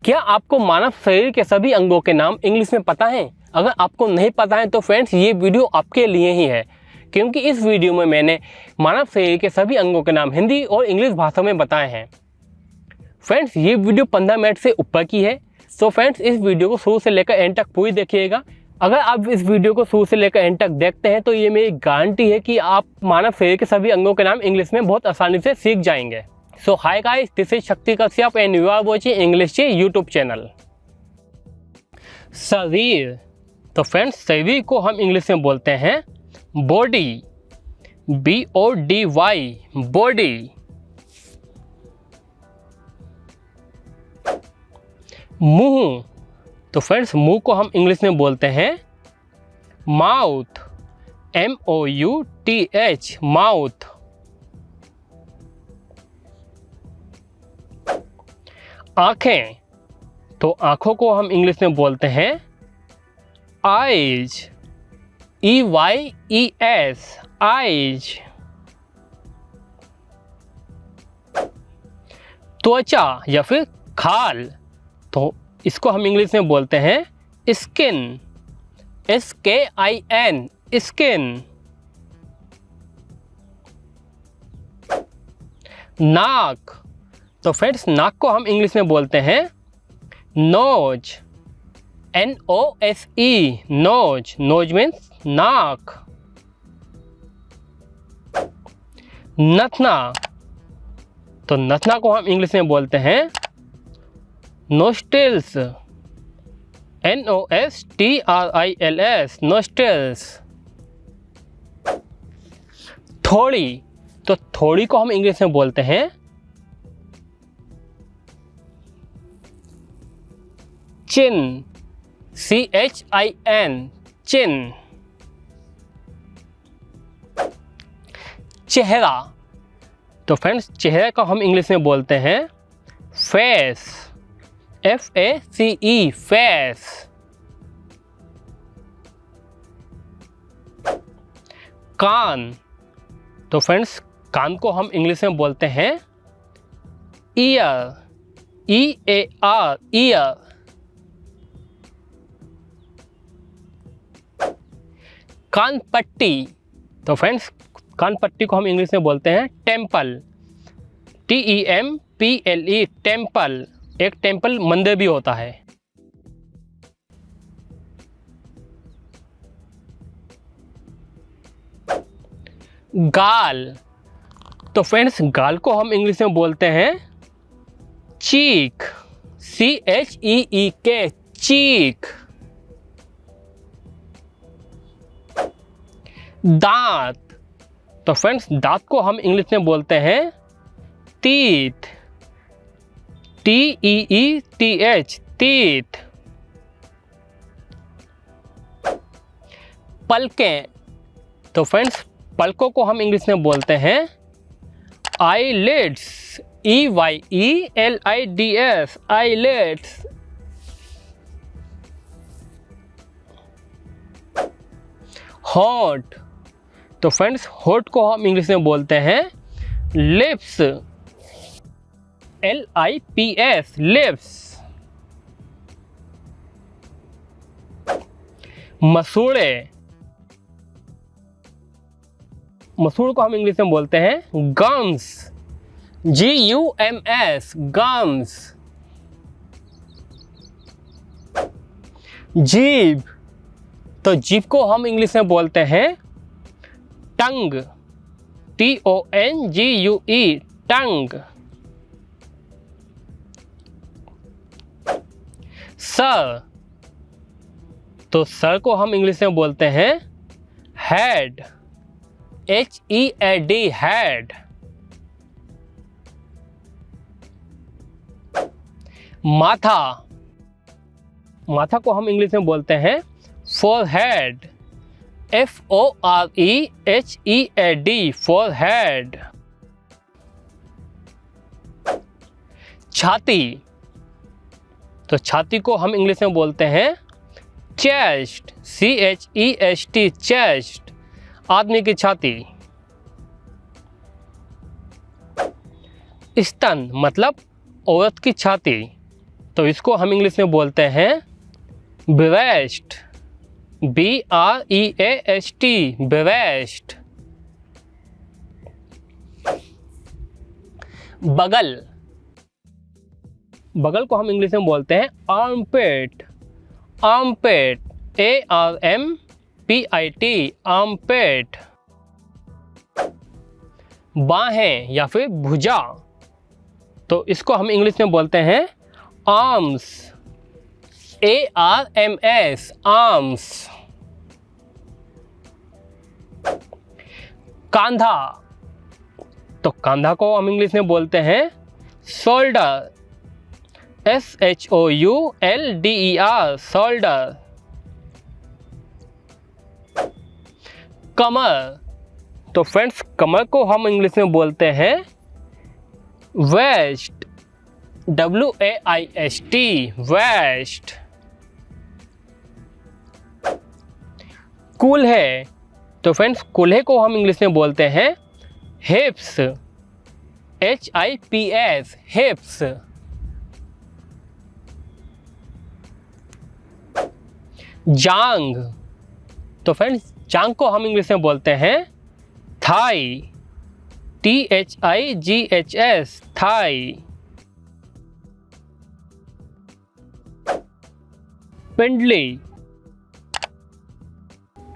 क्या आपको मानव शरीर के सभी अंगों के नाम इंग्लिश में पता है? अगर आपको नहीं पता है तो फ्रेंड्स ये वीडियो आपके लिए ही है, क्योंकि इस वीडियो में मैंने मानव शरीर के सभी अंगों के नाम हिंदी और इंग्लिश भाषा में बताए हैं। फ्रेंड्स ये वीडियो 15 मिनट से ऊपर की है, तो फ्रेंड्स इस वीडियो को शुरू से लेकर एंड तक पूरी देखिएगा। अगर आप इस वीडियो को शुरू से लेकर एंड तक देखते हैं तो ये मेरी गारंटी है कि आप मानव शरीर के सभी अंगों के नाम इंग्लिश में बहुत आसानी से सीख जाएंगे। So hi guys, this is Shakti Kashyap and you are watching English YouTube channel. शरीर, तो फ्रेंड्स शरीर को हम इंग्लिश में बोलते हैं बॉडी, BODY, बॉडी। मुंह, तो फ्रेंड्स मुंह को हम इंग्लिश में बोलते हैं माउथ, MOUTH, माउथ। आंखें, तो आंखों को हम इंग्लिश में बोलते हैं आइज, EYES, आइज। त्वचा या फिर खाल, तो इसको हम इंग्लिश में बोलते हैं स्किन, SKIN, स्किन। नाक, तो फ्रेंड्स नाक को हम इंग्लिश में बोलते हैं नोज, NOSE, नोज। नोज मीन्स नाक। नथना, तो नथना को हम इंग्लिश में बोलते हैं नोस्ट्रिल्स, NOSTRILS, नोस्ट्रिल्स। थोड़ी, तो थोड़ी को हम इंग्लिश में बोलते हैं चिन, CHIN, चिन। चेहरा, तो फ्रेंड्स चेहरे को हम इंग्लिश में बोलते हैं फेस, FACE, फेस। कान, तो फ्रेंड्स कान को हम इंग्लिश में बोलते हैं ईयर, EAR, ईयर। कान पट्टी, तो फ्रेंड्स कान पट्टी को हम इंग्लिश में बोलते हैं टेम्पल, TEMPLE, टेम्पल। एक टेम्पल मंदिर भी होता है। गाल, तो फ्रेंड्स गाल को हम इंग्लिश में बोलते हैं चीक, CHEEK, चीक। दांत, तो फ्रेंड्स दांत को हम इंग्लिश में बोलते हैं टीथ, TEETH, टीथ। पलकें, तो फ्रेंड्स पलकों को हम इंग्लिश में बोलते हैं आईलिड्स, EYELIDS, आईलिड्स। होंठ, तो फ्रेंड्स होंठ को हम इंग्लिश में बोलते हैं लिप्स, LIPS, लिप्स। मसूड़े, मसूड़ को हम इंग्लिश में बोलते हैं गम्स, GUMS, गम्स। जीभ, तो जीभ को हम इंग्लिश में बोलते हैं टंग, TONGUE, टंग। सर, तो सर को हम इंग्लिश में बोलते हैं हेड, HEAD, हेड। माथा, माथा को हम इंग्लिश में बोलते हैं फोरहेड, FOREHEAD, फोरहेड। छाती, तो छाती को हम इंग्लिश में बोलते हैं चेस्ट, CHEST, चेस्ट, आदमी की छाती। स्तन मतलब औरत की छाती, तो इसको हम इंग्लिश में बोलते हैं ब्रेस्ट, BREAST, ब्रेस्ट। बगल, बगल को हम इंग्लिश में बोलते हैं आर्मपिट, आर्मपिट, ARMPIT, आर्मपिट। बाहें या फिर भुजा, तो इसको हम इंग्लिश में बोलते हैं आर्म्स, ARMS, आर्म्स। कांधा, तो कांधा को हम इंग्लिश में बोलते हैं शोल्डर, SHOULDER, शोल्डर। कमर, तो फ्रेंड्स कमर को हम इंग्लिश में बोलते हैं वेस्ट, WAIST, वेस्ट। कूल्हे, तो फ्रेंड्स कूल्हे को हम इंग्लिश में बोलते हैं हिप्स, HIPS, हिप्स। जांग, तो फ्रेंड्स जांग को हम इंग्लिश में बोलते हैं थाई, THIGHS, थाई। पिंडली,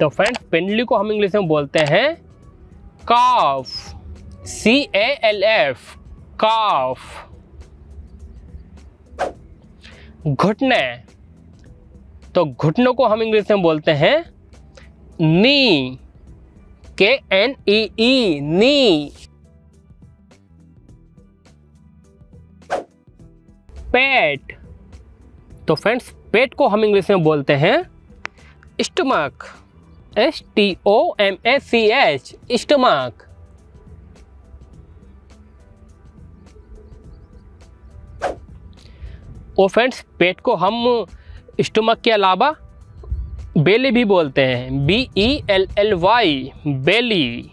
तो फ्रेंड्स पिंडली को हम इंग्लिश में बोलते हैं काफ, CALF, काफ। घुटने, तो घुटनों को हम इंग्लिश में बोलते हैं नी, KNEE, नी। पेट, तो फ्रेंड्स पेट को हम इंग्लिश में बोलते हैं स्टमक, STOMACH, स्टमक। और फ्रेंड्स पेट को हम स्टमक के अलावा बेली भी बोलते हैं, BELLY, बेली।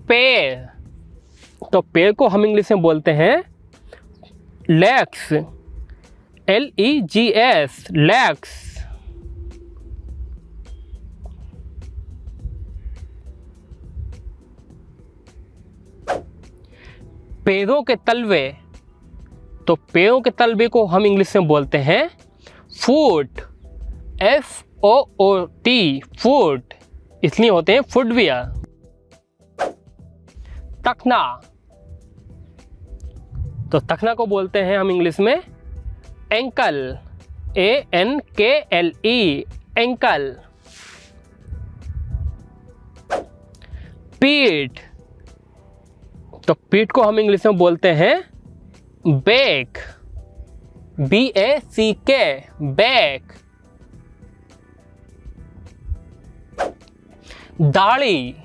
पैर, तो पैर को हम इंग्लिश में बोलते हैं लेग्स, LEGS, लेग्स। पैरों के तलवे, तो पैरों के तलवे को हम इंग्लिश में बोलते हैं फुट, FOOT, फुट, इसलिए होते हैं फुटवियर। तखना, तो तखना को बोलते हैं हम इंग्लिश में एंकल, ANKLE, एंकल। पीठ, तो पीठ को हम इंग्लिश में बोलते हैं बैक, BACK, बैक। दाढ़ी,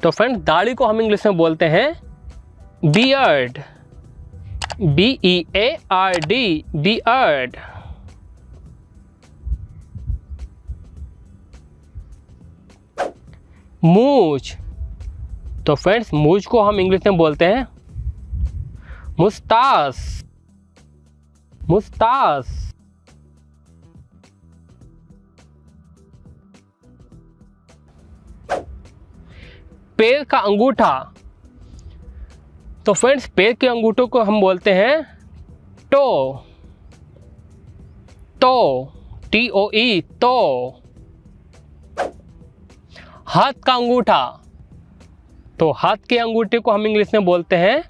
तो फ्रेंड्स दाढ़ी को हम इंग्लिश में बोलते हैं बियर्ड, BEARD, बियर्ड। मूंछ, तो फ्रेंड्स मूंछ को हम इंग्लिश में बोलते हैं मुस्तास, मुस्तास। पैर का अंगूठा, तो फ्रेंड्स पैर के अंगूठों को हम बोलते हैं टो, TOE, टो। हाथ का अंगूठा, तो हाथ के अंगूठे को हम इंग्लिश में बोलते हैं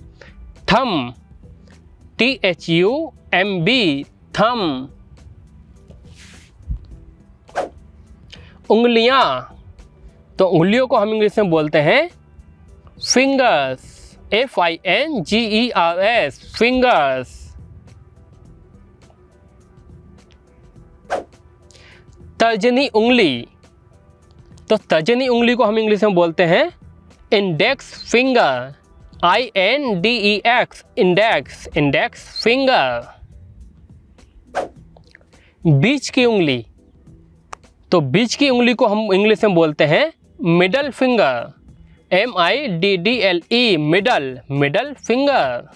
थंब, THUMB, थंब। उंगलियां, तो उंगलियों को हम इंग्लिश में बोलते हैं फिंगर्स, FINGERS, फिंगर्स। तर्जनी उंगली, तो तर्जनी उंगली को हम इंग्लिश में बोलते हैं index finger, INDEX, index, index finger. बीच की उंगली, तो बीच की उंगली को हम इंग्लिश में बोलते हैं middle finger, MIDDLE, middle finger.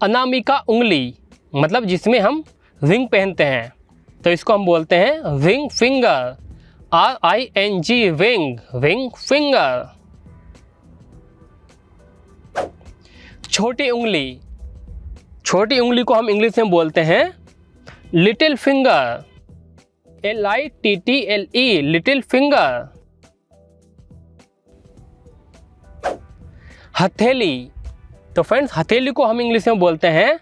Anamika उंगली, मतलब जिसमें हम रिंग पहनते हैं, तो इसको हम बोलते हैं ring finger, RING, ring finger. छोटी उंगली को हम इंग्लिश में बोलते हैं little finger, LITTLE, little finger. हथेली, तो फ्रेंड्स हथेली को हम इंग्लिश में बोलते हैं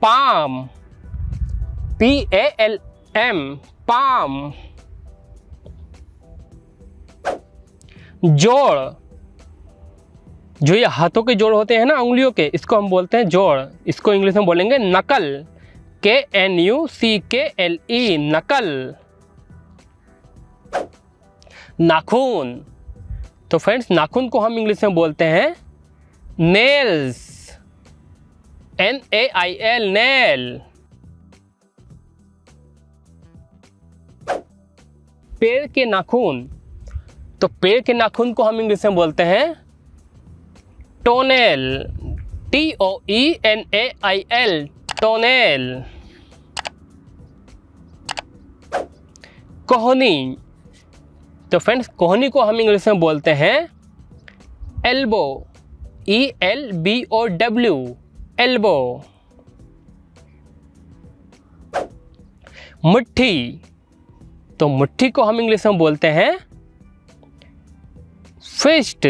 पाम, PALM, पाम। जोड़, जो ये हाथों के जोड़ होते हैं ना उंगलियों के, इसको हम बोलते हैं जोड़। इसको इंग्लिश में बोलेंगे नकल, KNUCKLE, नकल। नाखून, तो फ्रेंड्स नाखून को हम इंग्लिश में बोलते हैं नेल्स, NAIL, नेल। पैर के नाखून, तो पैर के नाखून को हम इंग्लिश में बोलते हैं टोनेल, TOENAIL, टोनेल। कोहनी, तो फ्रेंड्स कोहनी को हम इंग्लिश में बोलते हैं एल्बो, ELBOW, एल्बो। मुट्ठी, तो मुट्ठी को हम इंग्लिश में बोलते हैं फिस्ट,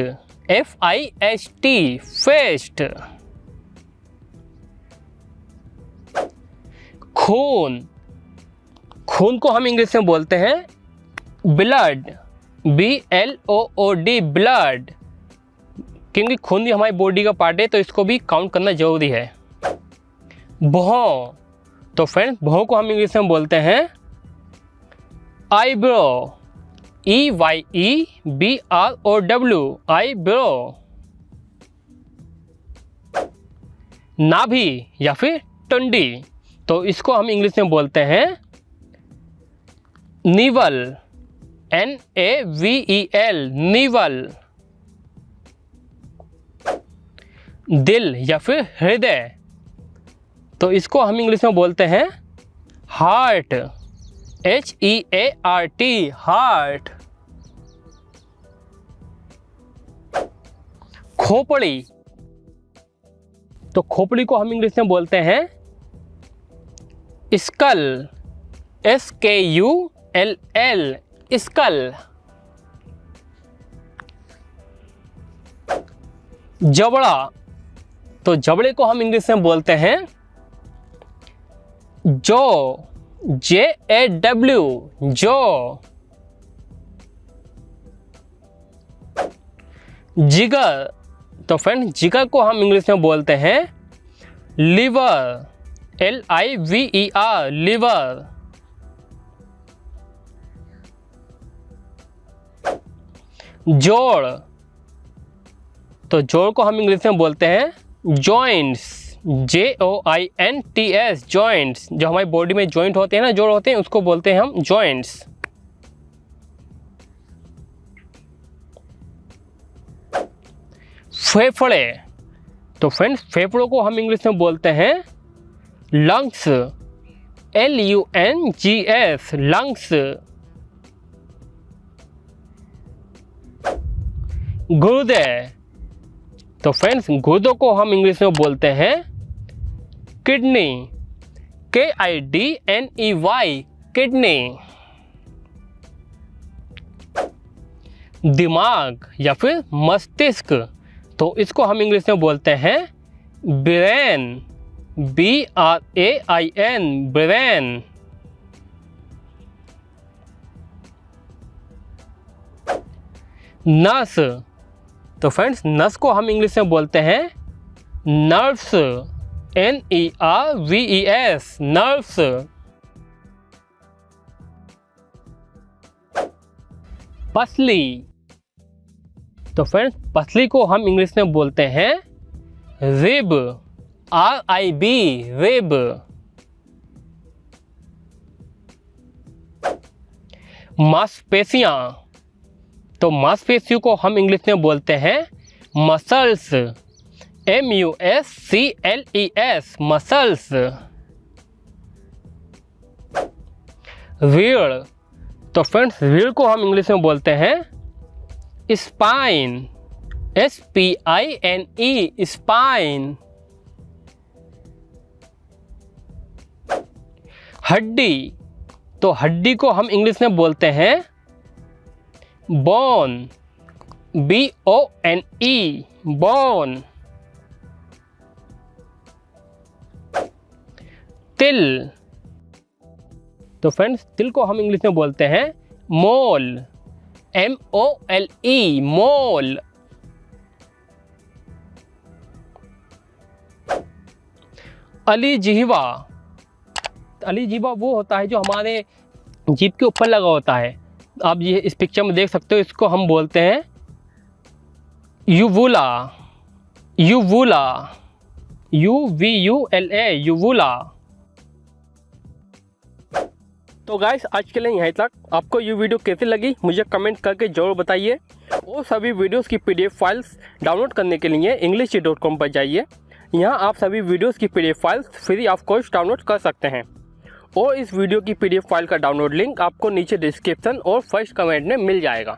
FIST, फिस्ट। खून, खून को हम इंग्लिश में बोलते हैं ब्लड, BLOOD, ब्लड। क्योंकि खून भी हमारी बॉडी का पार्ट है, तो इसको भी काउंट करना जरूरी है। भौं, तो फ्रेंड्स भौं को हम इंग्लिश में बोलते हैं आईब्रो, EYEBROW, आईब्रो। नाभि या फिर टंडी, तो इसको हम इंग्लिश में बोलते हैं नीवल, NAVEL, नीवल। दिल या फिर हृदय, तो इसको हम इंग्लिश में बोलते हैं हार्ट, HEART, हार्ट। खोपड़ी, तो खोपड़ी को हम इंग्लिश में बोलते हैं स्कल, SKULL, स्कल। जबड़ा, तो जबड़े को हम इंग्लिश में बोलते हैं जॉ, JAW, जॉ। जिगर, तो फ्रेंड जिगर को हम इंग्लिश में बोलते हैं लिवर, LIVER, लिवर। जोड़, तो जोड़ को हम इंग्लिश में बोलते हैं जॉइंट्स, JOINTS, जॉइंट्स। जो हमारी बॉडी में जॉइंट होते हैं ना, जोड़ होते हैं, उसको बोलते हैं हम जॉइंट्स। फेफड़े, तो फ्रेंड्स फेफड़ों को हम इंग्लिश में बोलते हैं लंग्स, LUNGS, लंग्स। गुर्दे, तो फ्रेंड्स गुर्दों को हम इंग्लिश में बोलते हैं किडनी, KIDNEY, किडनी। दिमाग या फिर मस्तिष्क, तो इसको हम इंग्लिश में बोलते हैं ब्रेन, BRAIN, ब्रेन। नस, तो फ्रेंड्स नस को हम इंग्लिश में बोलते हैं नर्व्स, NERVES, नर्व्स। पसली, तो फ्रेंड्स पसली को हम इंग्लिश में बोलते हैं रिब, RIB, रिब। मांसपेशियाँ, तो मांसपेशियों को हम इंग्लिश में बोलते हैं मसल्स, MUSCLES, मसल्स। रीढ़, तो फ्रेंड्स रीढ़ को हम इंग्लिश में बोलते हैं स्पाइन, SPINE, स्पाइन। हड्डी, तो हड्डी को हम इंग्लिश में बोलते हैं बोन, BONE, बोन। तिल, तो फ्रेंड्स तिल को हम इंग्लिश में बोलते हैं मोल, MOLE, मोल। अलीजिह्वा, अलीजिह्वा वो होता है जो हमारे जीभ के ऊपर लगा होता है। आप ये इस पिक्चर में देख सकते हो, इसको हम बोलते हैं यूवुला, यूवुला, UVULA, यूवुला। तो गाइस आज के लिए यहीं तक। आपको ये वीडियो कैसी लगी मुझे कमेंट करके ज़रूर बताइए, और सभी वीडियोस की PDF फाइल्स डाउनलोड करने के लिए english.com पर जाइए। यहाँ आप सभी वीडियोस की PDF files free of cost download कर सकते हैं, और इस वीडियो की PDF फाइल का डाउनलोड लिंक आपको नीचे डिस्क्रिप्शन और फर्स्ट कमेंट में मिल जाएगा।